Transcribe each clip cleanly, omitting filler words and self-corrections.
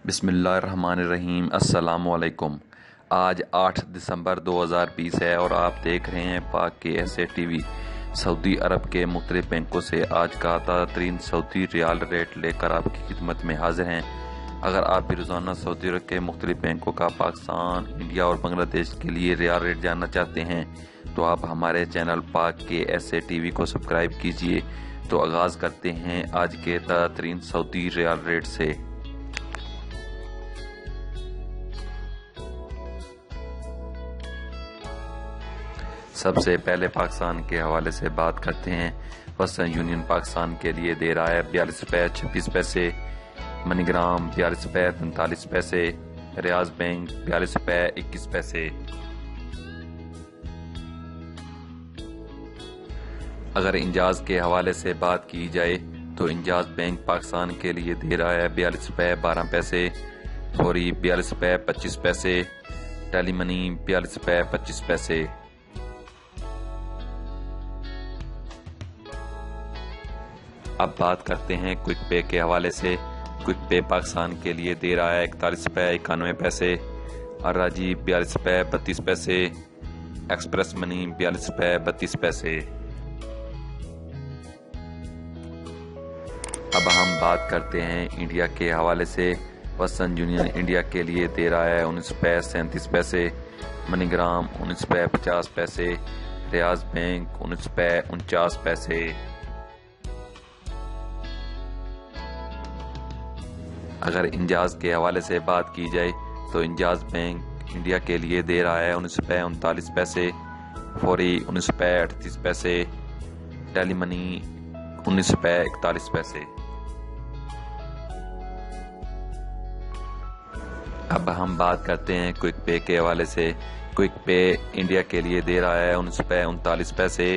बिस्मिल्लाहिर्रहमानिर्रहीम। अस्सलाम वालेकुम। आज 8 दिसंबर 2020 है और आप देख रहे हैं पाक के ऐसे टीवी। सऊदी अरब के मुख्तलिफ बैंकों से आज का ताज़ा तरीन सऊदी रियाल रेट लेकर आपकी खिदमत में हाजिर हैं। अगर आप भी रोज़ाना सऊदी अरब के मुख्तलिफ बैंकों का पाकिस्तान, इंडिया और बांग्लादेश के लिए रियाल रेट जानना चाहते हैं तो आप हमारे चैनल पाक के ऐसे टीवी को सब्सक्राइब कीजिए। तो आगाज़ करते हैं आज के ताज़ा तरीन सऊदी रियाल रेट से। सबसे पहले पाकिस्तान के हवाले से बात करते हैं। वेस्टर्न यूनियन पाकिस्तान के लिए दे रहा है 42 रुपये 26 पैसे, मनीग्राम 42 रुपये 43 पैसे, रियाज बैंक 42 रुपये 21 पैसे। अगर इंजाज के हवाले से बात की जाए तो इंजाज बैंक पाकिस्तान के लिए दे रहा है 42 रुपये 12 पैसे, फौरी 42 रुपये 25 पैसे, टेली मनी 42 रुपये 25 पैसे। अब बात करते हैं क्विक पे के हवाले से। क्विक पे पाकिस्तान के लिए दे रहा है 41 रुपये 91 पैसे, अर्राजी 42 रुपये 32 पैसे, एक्सप्रेस मनी 42 रुपये 32 पैसे। अब हम बात करते हैं इंडिया के हवाले से। वेस्टर्न यूनियन इंडिया के लिए दे रहा है 19 रुपये 37 पैसे, मनीग्राम 19 रुपये 50 पैसे, रियाज बैंक 19 रुपये 49 पैसे। अगर इंजाज के हवाले से बात की जाए तो इंजाज बैंक इंडिया के लिए दे रहा है 19 रुपये 39 पैसे, फौरी 19 रुपये 38 पैसे, टेली मनी 19 रुपये 41 पैसे। अब हम बात करते हैं क्विक पे के हवाले से। क्विक पे इंडिया के लिए दे रहा है 19 रुपये 39 पैसे,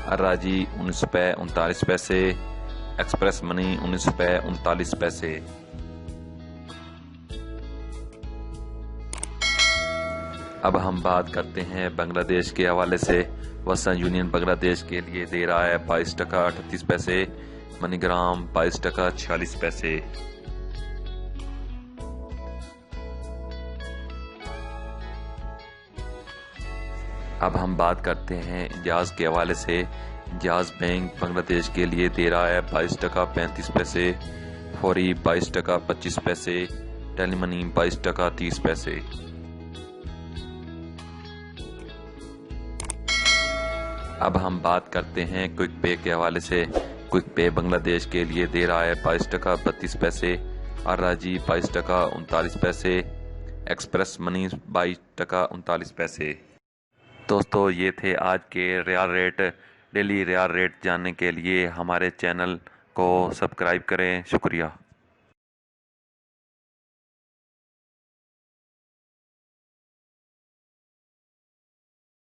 अर्राजी 19 रुपये 39 पैसे, एक्सप्रेस मनी 19 रुपये 39 पैसे। अब हम बात करते हैं बांग्लादेश के हवाले से। वेस्टर्न यूनियन बांग्लादेश के लिए दे रहा है 22 टका 38 पैसे, मनीग्राम 22 टका 46 पैसे। अब हम बात करते हैं इंजाज के हवाले से। इंजाज बैंक बांग्लादेश के लिए दे रहा है 22 टका 35 पैसे, फौरी 22 टका 25 पैसे, टेली मनी 22 टका 30 पैसे। अब हम बात करते हैं क्विक पे के हवाले से। क्विक पे बांग्लादेश के लिए दे रहा है 22 टका 32 पैसे, अर्राजी 22 टका 39 पैसे, एक्सप्रेस मनी 22 टका 39 पैसे। दोस्तों, ये थे आज के riyal rate. Daily riyal rate जानने के लिए हमारे चैनल को सब्सक्राइब करें। शुक्रिया।